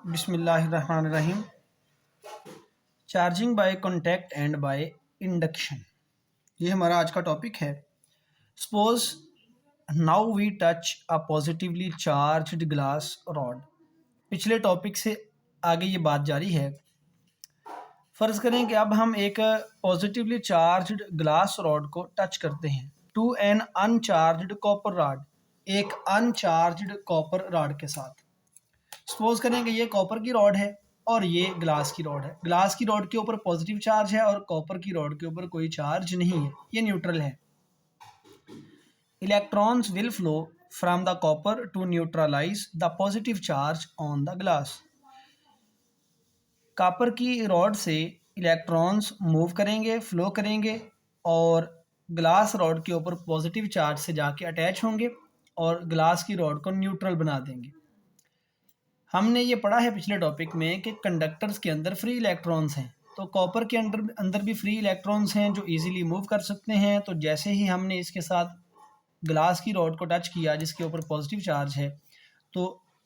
बिस्मिल्लाहिर्रहमानिर्रहीम। Charging by contact and by induction, ये हमारा आज का टॉपिक है। Suppose now we touch a positively charged glass rod. पिछले टॉपिक से आगे ये बात जारी है। फ़र्ज़ करें कि अब हम एक पॉजिटिवली चार्ज्ड ग्लास रॉड को टच करते हैं to an uncharged copper rod, एक अनचार्ज्ड कॉपर रॉड के साथ। सपोज करें कि ये कॉपर की रॉड है और ये ग्लास की रॉड है। ग्लास की रॉड के ऊपर पॉजिटिव चार्ज है और कॉपर की रॉड के ऊपर कोई चार्ज नहीं है, ये न्यूट्रल है। Electrons will flow from the copper to neutralize the positive charge on the glass. Copper की रॉड से इलेक्ट्रॉन्स मूव करेंगे, फ्लो करेंगे और ग्लास रॉड के ऊपर पॉजिटिव चार्ज से जाके अटैच होंगे और ग्लास की रॉड को न्यूट्रल बना देंगे। हमने ये पढ़ा है पिछले टॉपिक में कि कंडक्टर्स के अंदर फ्री इलेक्ट्रॉन्स हैं, तो कॉपर के अंदर भी फ्री इलेक्ट्रॉन्स हैं जो इजीली मूव कर सकते हैं। तो जैसे ही हमने इसके साथ ग्लास की रॉड को टच किया जिसके ऊपर पॉजिटिव चार्ज है, तो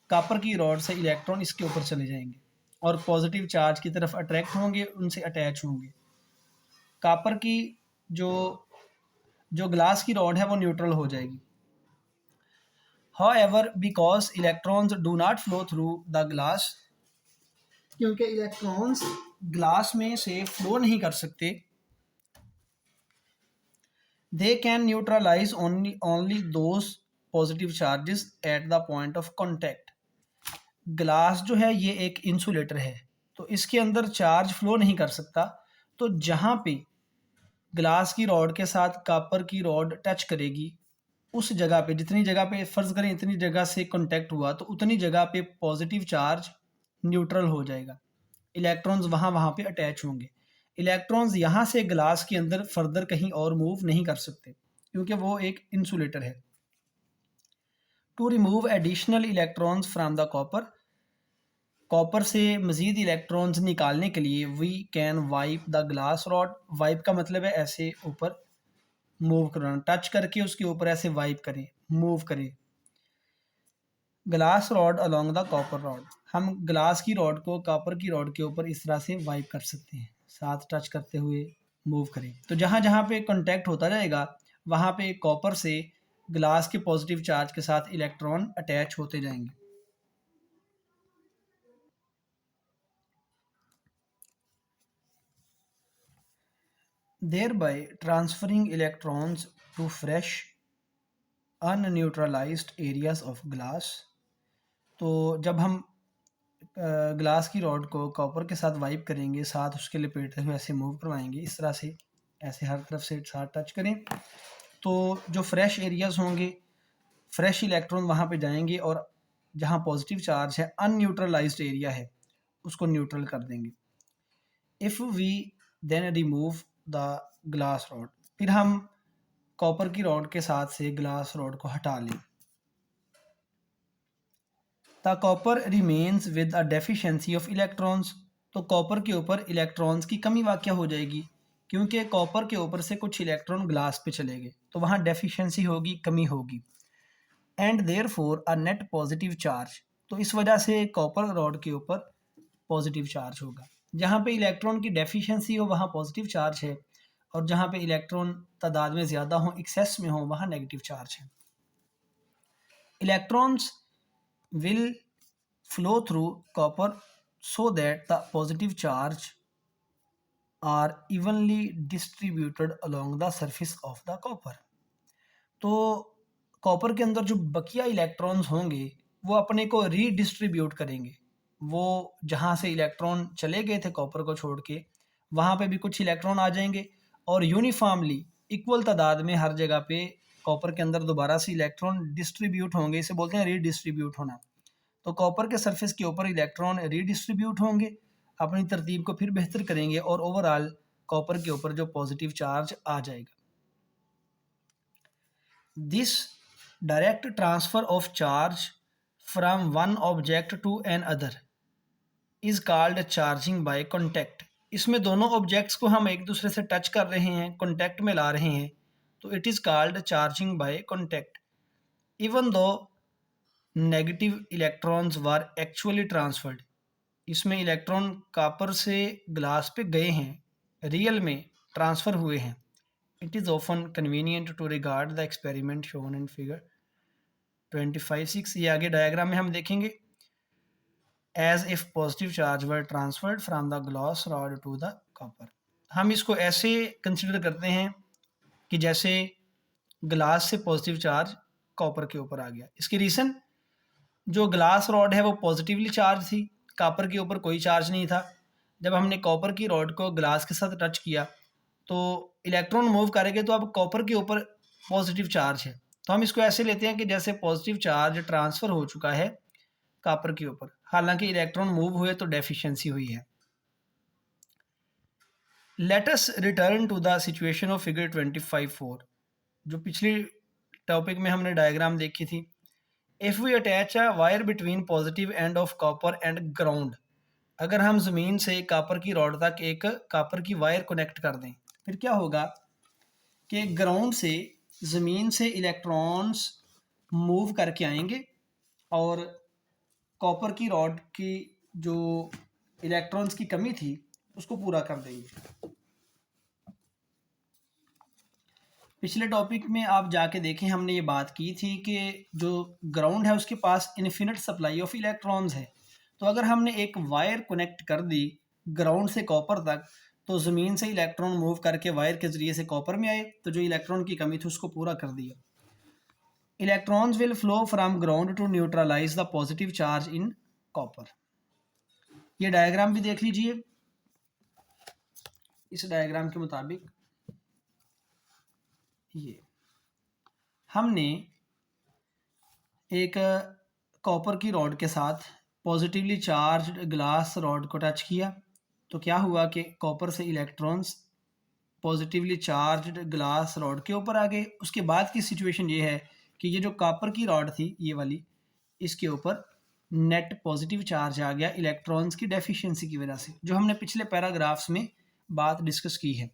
कॉपर की रॉड से इलेक्ट्रॉन इसके ऊपर चले जाएंगे और पॉजिटिव चार्ज की तरफ अट्रैक्ट होंगे, उनसे अटैच होंगे। कॉपर की जो जो ग्लास की रॉड है वो न्यूट्रल हो जाएगी। However, because electrons do not flow through the glass, क्योंकि इलेक्ट्रॉन्स ग्लास में से फ्लो नहीं कर सकते, they can neutralize only those positive charges at the point of contact. Glass जो है ये एक इंसुलेटर है, तो इसके अंदर चार्ज फ्लो नहीं कर सकता। तो जहाँ पे ग्लास की रॉड के साथ कॉपर की रॉड टच करेगी, उस जगह पे जितनी जगह पे फ़र्ज़ करें इतनी जगह से कांटेक्ट हुआ, तो उतनी जगह पे पॉजिटिव चार्ज न्यूट्रल हो जाएगा। इलेक्ट्रॉन्स वहाँ पे अटैच होंगे। इलेक्ट्रॉन्स यहाँ से ग्लास के अंदर फर्दर कहीं और मूव नहीं कर सकते क्योंकि वो एक इंसुलेटर है। To remove additional electrons from the copper, copper से मज़ीद इलेक्ट्रॉन्स निकालने के लिए we can wipe the glass rod. Wipe का मतलब है ऐसे ऊपर मूव करना, टच करके उसके ऊपर ऐसे वाइप करें, मूव करें। Glass rod along the copper rod, हम ग्लास की रॉड को कॉपर की रॉड के ऊपर इस तरह से वाइप कर सकते हैं, साथ टच करते हुए मूव करें। तो जहाँ जहाँ पे कांटेक्ट होता जाएगा वहाँ पे कॉपर से ग्लास के पॉजिटिव चार्ज के साथ इलेक्ट्रॉन अटैच होते जाएंगे। thereby transferring electrons to fresh unneutralized areas of glass। तो जब हम ग्लास की रॉड को कॉपर के साथ वाइप करेंगे, साथ उसके लपेटते हुए ऐसे मूव करवाएंगे, इस तरह से ऐसे हर तरफ से साथ टच करें, तो जो फ्रेश एरियाज होंगे, फ्रेश इलेक्ट्रॉन वहाँ पे जाएंगे और जहाँ पॉजिटिव चार्ज है, अनन्यूट्रलाइज्ड एरिया है, उसको न्यूट्रल कर देंगे। If we then remove the glass rod, फिर हम कॉपर की रॉड के साथ से ग्लास रॉड को हटा लें। The copper remains with a deficiency of electrons, तो कॉपर के ऊपर इलेक्ट्रॉन्स की कमी वाक़या हो जाएगी क्योंकि कॉपर के ऊपर से कुछ इलेक्ट्रॉन ग्लास पे चले गए, तो वहाँ डेफिशिएंसी होगी, कमी होगी। And therefore a net positive charge, तो इस वजह से कॉपर रॉड के ऊपर पॉजिटिव चार्ज होगा। जहाँ पे इलेक्ट्रॉन की डेफिशिएंसी हो वहाँ पॉजिटिव चार्ज है और जहाँ पे इलेक्ट्रॉन तादाद में ज़्यादा हो, एक्सेस में हो, वहाँ नेगेटिव चार्ज है। Electrons will flow through copper so that the positive charge are evenly distributed along the surface of the copper। तो कॉपर के अंदर जो बकिया इलेक्ट्रॉन्स होंगे वो अपने को रीडिस्ट्रीब्यूट करेंगे। वो जहाँ से इलेक्ट्रॉन चले गए थे कॉपर को छोड़ के, वहाँ पे भी कुछ इलेक्ट्रॉन आ जाएंगे और यूनिफॉर्मली इक्वल तादाद में हर जगह पे कॉपर के अंदर दोबारा से इलेक्ट्रॉन डिस्ट्रीब्यूट होंगे, इसे बोलते हैं रीडिस्ट्रीब्यूट होना। तो कॉपर के सरफेस के ऊपर इलेक्ट्रॉन रीडिस्ट्रीब्यूट होंगे, अपनी तरतीब को फिर बेहतर करेंगे और ओवरऑल कॉपर के ऊपर जो पॉजिटिव चार्ज आ जाएगा। This direct transfer of charge from one object to another is called charging by contact. इसमें दोनों ऑब्जेक्ट्स को हम एक दूसरे से टच कर रहे हैं, कॉन्टैक्ट में ला रहे हैं, तो it is called charging by contact. Even though negative electrons were actually transferred, इसमें इलेक्ट्रॉन कॉपर से ग्लास पे गए हैं, रियल में ट्रांसफ़र हुए हैं। It is often convenient to regard the experiment shown in figure 25.6। ये आगे डायग्राम में हम देखेंगे। As if positive charge were transferred from the glass rod to the copper. हम इसको ऐसे कंसिडर करते हैं कि जैसे ग्लास से पॉजिटिव चार्ज कॉपर के ऊपर आ गया। इसकी रीज़न, जो ग्लास रॉड है वो पॉजिटिवली चार्ज थी, कॉपर के ऊपर कोई चार्ज नहीं था। जब हमने कॉपर की रॉड को ग्लास के साथ टच किया तो इलेक्ट्रॉन मूव करेंगे, तो अब कॉपर के ऊपर पॉजिटिव चार्ज है। तो हम इसको ऐसे लेते हैं कि जैसे पॉजिटिव चार्ज ट्रांसफ़र हो चुका है कॉपर के ऊपर, हालांकि इलेक्ट्रॉन मूव हुए तो डेफिशिएंसी हुई है। Let us return to the situation of figure 25.4, जो पिछली टॉपिक में हमने डायग्राम देखी थी। If we attach a wire between positive end of copper and ground, अगर हम ज़मीन से कॉपर की रॉड तक एक कॉपर की वायर कनेक्ट कर दें, फिर क्या होगा कि ग्राउंड से, ज़मीन से इलेक्ट्रॉन्स मूव करके आएंगे और कॉपर की रॉड की जो इलेक्ट्रॉन्स की कमी थी उसको पूरा कर देंगे। पिछले टॉपिक में आप जाके देखें, हमने ये बात की थी कि जो ग्राउंड है उसके पास इन्फिनिट सप्लाई ऑफ इलेक्ट्रॉन्स है। तो अगर हमने एक वायर कनेक्ट कर दी ग्राउंड से कॉपर तक, तो ज़मीन से इलेक्ट्रॉन मूव करके वायर के ज़रिए से कॉपर में आए, तो जो इलेक्ट्रॉन की कमी थी उसको पूरा कर दिया। Electrons will flow from ground to neutralize the positive charge in copper. ये डायग्राम भी देख लीजिए। इस डायग्राम के मुताबिक ये हमने एक कॉपर की रॉड के साथ पॉजिटिवली चार्ज ग्लास रॉड को टच किया, तो क्या हुआ कि कॉपर से electrons positively charge glass rod के ऊपर आ गए। उसके बाद की सिचुएशन ये है कि ये जो कॉपर की रॉड थी ये वाली, इसके ऊपर नेट पॉजिटिव चार्ज आ गया इलेक्ट्रॉन्स की डेफिशिएंसी की वजह से, जो हमने पिछले पैराग्राफ्स में बात डिस्कस की है।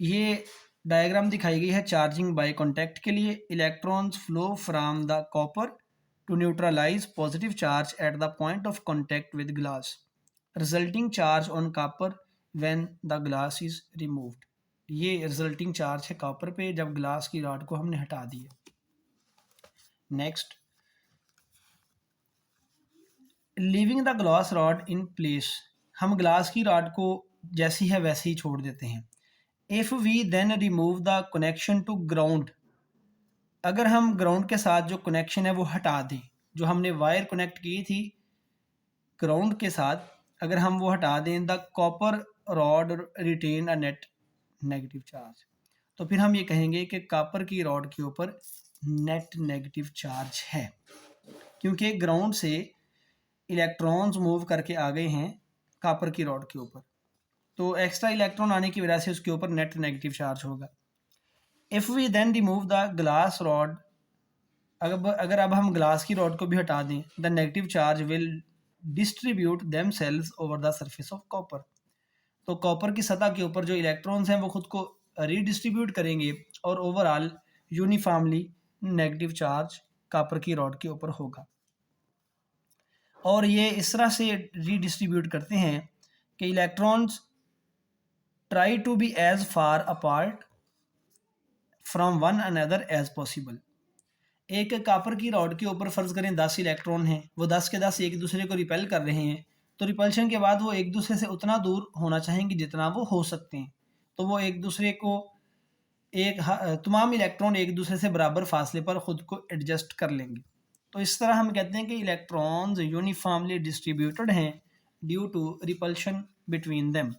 ये डायग्राम दिखाई गई है चार्जिंग बाय कांटेक्ट के लिए। Electrons flow from the copper to neutralize positive charge at the point of contact with glass, resulting charge on copper when the glass is removed. ये रिजल्टिंग चार्ज है copper पे जब glass की rod को हमने हटा दिया। Next, leaving the glass rod in place, हम ग्लास की रॉड को जैसी है वैसे ही छोड़ देते हैं। If we then remove the connection to ground, अगर हम ग्राउंड के साथ जो कनेक्शन है वो हटा दें, जो हमने वायर कनेक्ट की थी ग्राउंड के साथ, अगर हम वो हटा दें, the copper rod retain a net negative charge, तो फिर हम ये कहेंगे कि कॉपर की रॉड के ऊपर नेट नेगेटिव चार्ज है, क्योंकि ग्राउंड से इलेक्ट्रॉन्स मूव करके आ गए हैं कॉपर की रॉड के ऊपर, तो एक्स्ट्रा इलेक्ट्रॉन आने की वजह से उसके ऊपर नेट नेगेटिव चार्ज होगा। If we then remove the glass rod, अगर अब हम ग्लास की रॉड को भी हटा दें, the negative charge will distribute themselves over the surface of copper, तो कॉपर की सतह के ऊपर जो इलेक्ट्रॉन्स हैं वो खुद को रीडिस्ट्रीब्यूट करेंगे और overall uniformly negative charge copper की रॉड के ऊपर होगा। और ये इस तरह से रीडिस्ट्रीब्यूट करते हैं कि electrons try to be as far apart from one another as possible. एक कॉपर की रॉड के ऊपर फ़र्ज़ करें 10 इलेक्ट्रॉन हैं, वो 10 के 10 एक दूसरे को रिपेल कर रहे हैं, तो रिपल्शन के बाद वो एक दूसरे से उतना दूर होना चाहेंगे जितना वो हो सकते हैं। तो वो एक दूसरे को तमाम इलेक्ट्रॉन एक दूसरे से बराबर फासले पर ख़ुद को एडजस्ट कर लेंगे। तो इस तरह हम कहते हैं कि इलेक्ट्रॉन्स यूनिफॉर्मली डिस्ट्रीब्यूटेड हैं due to repulsion between them.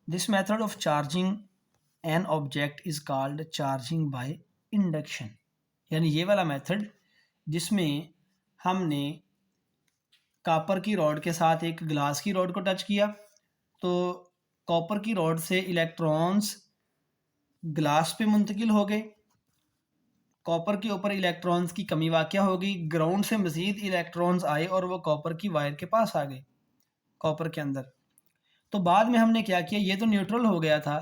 This method of charging an object is called charging by induction, यानी ये वाला मेथड जिसमें हमने कॉपर की रॉड के साथ एक ग्लास की रॉड को टच किया, तो कॉपर की रॉड से इलेक्ट्रॉन्स ग्लास पे मुंतकिल हो गए, कॉपर के ऊपर इलेक्ट्रॉन्स की कमी वाक़या हो गई, ग्राउंड से मज़ीद इलेक्ट्रॉन्स आए और वो कॉपर की वायर के पास आ गए कॉपर के अंदर। तो बाद में हमने क्या किया, ये तो न्यूट्रल हो गया था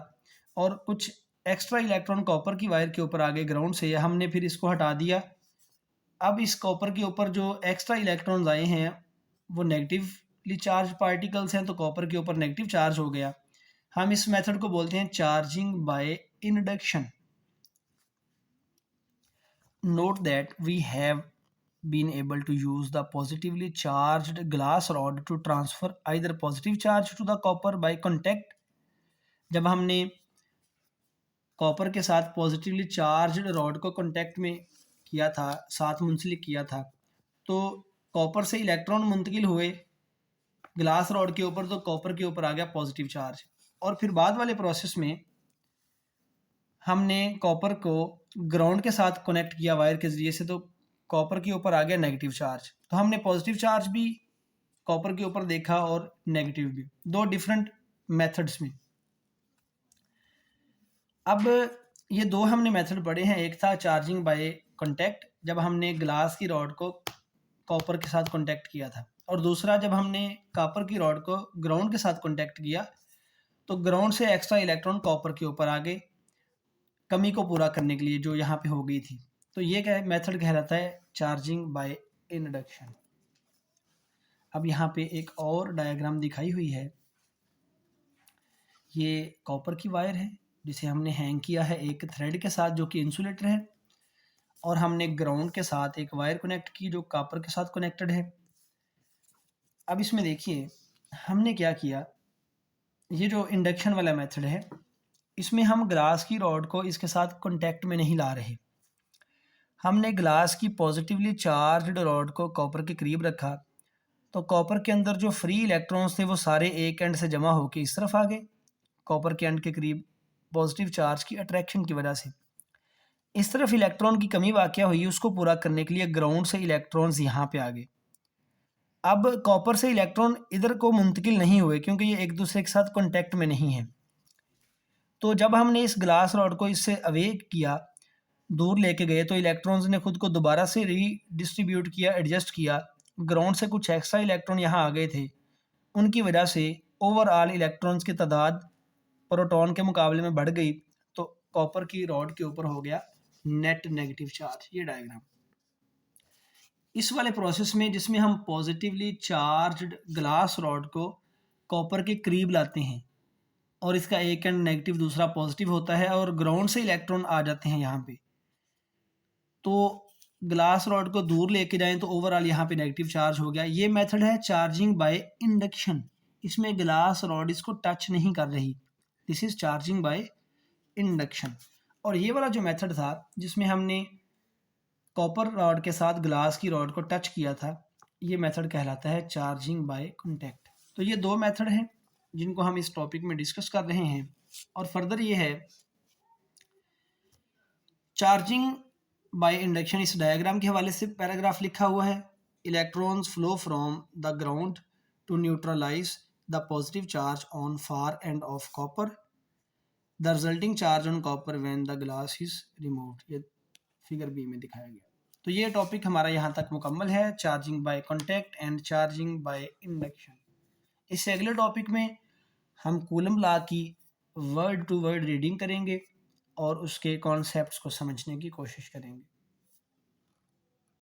और कुछ एक्स्ट्रा इलेक्ट्रॉन कॉपर की वायर के ऊपर आ गए ग्राउंड से, या हमने फिर इसको हटा दिया अब इस कॉपर के ऊपर जो एक्स्ट्रा इलेक्ट्रॉन्स आए हैं वो नेगेटिवली चार्ज पार्टिकल्स हैं, तो कॉपर के ऊपर नेगेटिव चार्ज हो गया। हम इस मेथड को बोलते हैं charging by induction. Note that we have been able to use the positively charged glass rod to transfer either positive charge to the copper by contact। जब हमने कॉपर के साथ पॉजिटिवली चार्ज्ड रॉड को contact में किया था, साथ मुंसलिक किया था, तो कॉपर से इलेक्ट्रॉन मुंतकिल हुए ग्लास रॉड के ऊपर, तो कॉपर के ऊपर आ गया पॉजिटिव चार्ज। और फिर बाद वाले प्रोसेस में हमने कॉपर को ग्राउंड के साथ कनेक्ट किया वायर के ज़रिए से, तो कॉपर के ऊपर आ गया नेगेटिव चार्ज। तो हमने पॉजिटिव चार्ज भी कॉपर के ऊपर देखा और नेगेटिव भी, दो डिफरेंट मेथड्स में। अब ये दो हमने मेथड पढ़े हैं, एक था चार्जिंग बाय कांटेक्ट जब हमने ग्लास की रॉड को कॉपर के साथ कांटेक्ट किया था, और दूसरा जब हमने कॉपर की रॉड को ग्राउंड के साथ कांटेक्ट किया तो ग्राउंड से एक्स्ट्रा इलेक्ट्रॉन कॉपर के ऊपर आ गए कमी को पूरा करने के लिए जो यहाँ पे हो गई थी। तो ये क्या मेथड कहलाता है चार्जिंग बाय इंडक्शन। अब यहाँ पे एक और डायग्राम दिखाई हुई है, ये कॉपर की वायर है जिसे हमने हैंग किया है एक थ्रेड के साथ जो कि इंसुलेटर है, और हमने ग्राउंड के साथ एक वायर कनेक्ट की जो कॉपर के साथ कनेक्टेड है। अब इसमें देखिए हमने क्या किया, ये जो इंडक्शन वाला मेथड है इसमें हम ग्लास की रॉड को इसके साथ कांटेक्ट में नहीं ला रहे, हमने ग्लास की पॉजिटिवली चार्ज्ड रॉड को कॉपर के करीब रखा, तो कॉपर के अंदर जो फ्री इलेक्ट्रॉन्स थे वो सारे एक एंड से जमा होकर इस तरफ आ गए कॉपर के एंड के करीब पॉजिटिव चार्ज की अट्रैक्शन की वजह से। इस तरफ इलेक्ट्रॉन की कमी वाक़या हुई, उसको पूरा करने के लिए ग्राउंड से इलेक्ट्रॉन्स यहाँ पे आ गए। अब कॉपर से इलेक्ट्रॉन इधर को मुंतकिल नहीं हुए क्योंकि ये एक दूसरे के साथ कॉन्टैक्ट में नहीं है। तो जब हमने इस ग्लास रॉड को इससे अवे किया, दूर लेके गए, तो इलेक्ट्रॉन्स ने खुद को दोबारा से रीडिस्ट्रीब्यूट किया, एडजस्ट किया। ग्राउंड से कुछ एक्स्ट्रा इलेक्ट्रॉन यहाँ आ गए थे, उनकी वजह से ओवरऑल इलेक्ट्रॉन्स की तादाद प्रोटॉन के मुकाबले में बढ़ गई, तो कॉपर की रॉड के ऊपर हो गया नेट नेगेटिव चार्ज। ये डायग्राम इस वाले प्रोसेस में जिसमें हम पॉजिटिवली चार्ज्ड ग्लास रॉड को कॉपर के करीब लाते हैं और इसका एक एंड नेगेटिव दूसरा पॉजिटिव होता है और ग्राउंड से इलेक्ट्रॉन आ जाते हैं यहाँ पे, तो ग्लास रॉड को दूर लेके जाएं तो ओवरऑल यहाँ पे नेगेटिव चार्ज हो गया। ये मेथड है चार्जिंग बाय इंडक्शन, इसमें ग्लास रॉड इसको टच नहीं कर रही, this is charging by induction. और ये वाला जो मेथड था जिसमें हमने कॉपर रॉड के साथ ग्लास की रॉड को टच किया था, ये मेथड कहलाता है चार्जिंग बाय कॉन्टैक्ट। तो ये दो मेथड हैं जिनको हम इस टॉपिक में डिस्कस कर रहे हैं। और फर्दर ये है चार्जिंग बाय इंडक्शन, इस डायग्राम के हवाले से पैराग्राफ लिखा हुआ है, electrons flow from the ground to neutralize the positive charge on far end of copper, the resulting charge on copper when the glass is removed. ये फिगर बी में दिखाया गया। तो ये टॉपिक हमारा यहाँ तक मुकम्मल है, charging by contact and charging by induction. इससे अगले टॉपिक में हम कूलम लॉ की वर्ड टू वर्ड रीडिंग करेंगे और उसके कॉन्सेप्ट्स को समझने की कोशिश करेंगे।